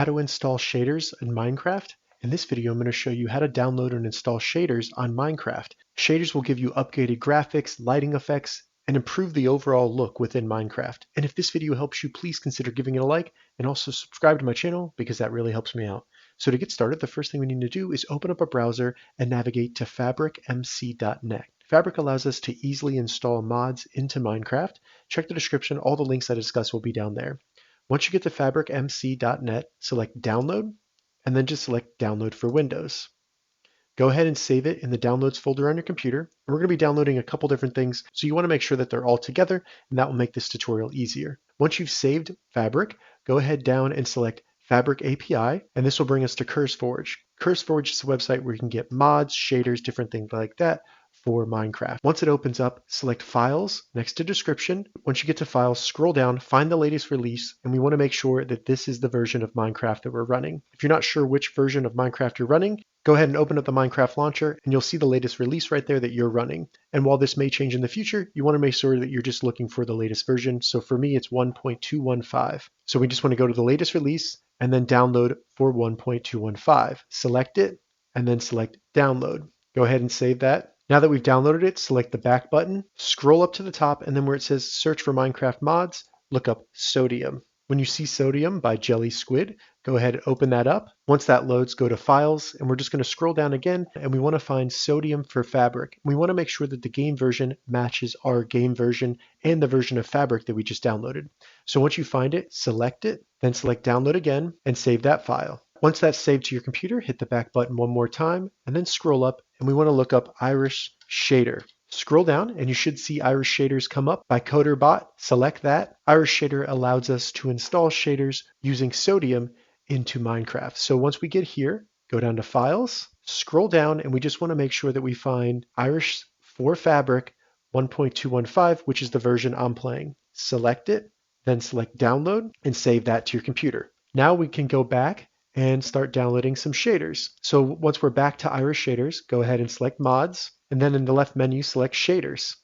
how to install shaders in Minecraft. In this video, I'm going to show you how to download and install shaders on Minecraft. Shaders will give you updated graphics, lighting effects, and improve the overall look within Minecraft. And if this video helps you, please consider giving it a like and also subscribe to my channel because that really helps me out. So to get started, the first thing we need to do is open up a browser and navigate to fabricmc.net. Fabric allows us to easily install mods into Minecraft. Check the description, all the links I discuss will be down there. Once you get to fabricmc.net, select Download, and then just select Download for Windows. Go ahead and save it in the Downloads folder on your computer. We're going to be downloading a couple different things, so you want to make sure that they're all together, and that will make this tutorial easier. Once you've saved Fabric, go ahead down and select Fabric API, and this will bring us to CurseForge. CurseForge is a website where you can get mods, shaders, different things like that for Minecraft. Once it opens up, select Files next to Description. Once you get to Files, scroll down, find the latest release, and we want to make sure that this is the version of Minecraft that we're running. If you're not sure which version of Minecraft you're running, go ahead and open up the Minecraft launcher, and you'll see the latest release right there that you're running. And while this may change in the future, you want to make sure that you're just looking for the latest version. So for me, it's 1.215. So we just want to go to the latest release and then download for 1.215. Select it, and then select Download. Go ahead and save that. Now that we've downloaded it, select the back button, scroll up to the top, and then where it says search for Minecraft mods, look up Sodium. When you see Sodium by Jelly Squid, go ahead and open that up. Once that loads, go to Files, and we're just going to scroll down again, and we want to find Sodium for Fabric. We want to make sure that the game version matches our game version and the version of Fabric that we just downloaded. So once you find it, select it, then select Download again, and save that file. Once that's saved to your computer, hit the back button one more time, and then scroll up, and we want to look up Irish Shader. Scroll down and you should see Irish Shaders come up by CoderBot. Select that. Irish Shader allows us to install shaders using Sodium into Minecraft. So once we get here, go down to Files, scroll down, and we just want to make sure that we find Irish for Fabric 1.215, which is the version I'm playing. Select it, then select Download and save that to your computer. Now we can go back and start downloading some shaders. So once we're back to Irish Shaders, go ahead and select Mods, and then in the left menu, select Shaders.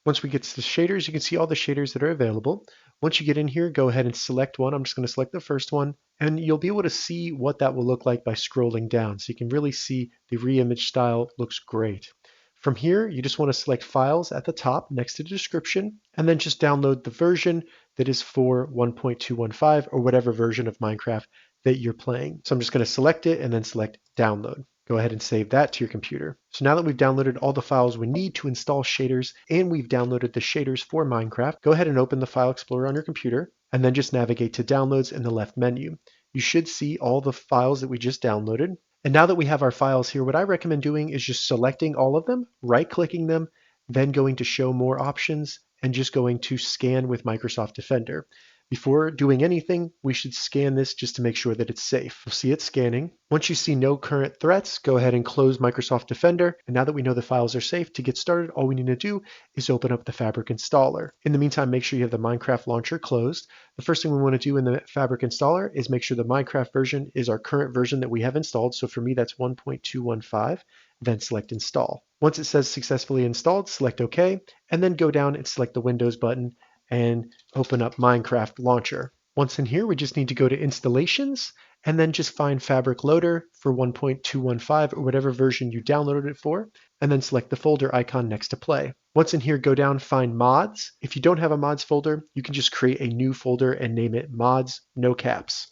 Once we get to the shaders, you can see all the shaders that are available. Once you get in here, go ahead and select one. I'm just going to select the first one, and you'll be able to see what that will look like by scrolling down. So you can really see the reimage style looks great. From here, you just want to select Files at the top next to the description, and then just download the version that is for 1.215 or whatever version of Minecraft that you're playing. So I'm just going to select it and then select Download. Go ahead and save that to your computer. So now that we've downloaded all the files we need to install shaders and we've downloaded the shaders for Minecraft, go ahead and open the File Explorer on your computer and then just navigate to Downloads in the left menu. You should see all the files that we just downloaded. And now that we have our files here, what I recommend doing is just selecting all of them, right-clicking them, then going to Show More Options and just going to Scan with Microsoft Defender. Before doing anything, we should scan this just to make sure that it's safe. You'll see it scanning. Once you see no current threats, go ahead and close Microsoft Defender. And now that we know the files are safe, to get started, all we need to do is open up the Fabric installer. In the meantime, make sure you have the Minecraft launcher closed. The first thing we want to do in the Fabric installer is make sure the Minecraft version is our current version that we have installed. So for me, that's 1.215. Then select Install. Once it says successfully installed, select OK, and then go down and select the Windows button and open up Minecraft Launcher. Once in here, we just need to go to Installations and then just find Fabric Loader for 1.215 or whatever version you downloaded it for, and then select the folder icon next to Play. Once in here, go down, find Mods. If you don't have a Mods folder, you can just create a new folder and name it Mods, no caps.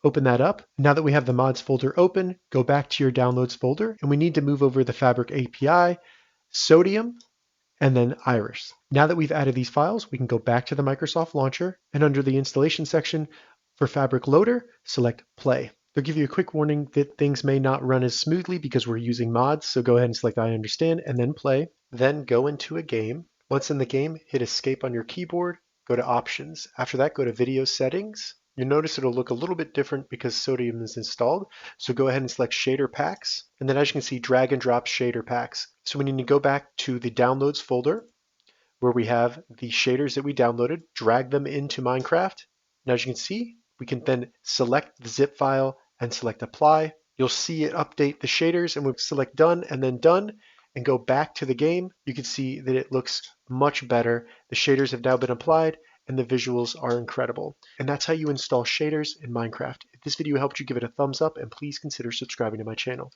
Open that up. Now that we have the Mods folder open, go back to your Downloads folder, and we need to move over the Fabric API, Sodium, and then Iris. Now that we've added these files, we can go back to the Microsoft Launcher, and under the installation section for Fabric Loader, select Play. They'll give you a quick warning that things may not run as smoothly because we're using mods, so go ahead and select I understand and then Play. Then go into a game. Once in the game, hit Escape on your keyboard, go to Options. After that, go to Video Settings. You'll notice it'll look a little bit different because Sodium is installed. So go ahead and select Shader Packs. And then as you can see, drag and drop shader packs. So we need to go back to the Downloads folder where we have the shaders that we downloaded, drag them into Minecraft. And as you can see, we can then select the zip file and select Apply. You'll see it update the shaders, and we'll select Done and then Done and go back to the game. You can see that it looks much better. The shaders have now been applied and the visuals are incredible. And that's how you install shaders in Minecraft. If this video helped you, give it a thumbs up and please consider subscribing to my channel.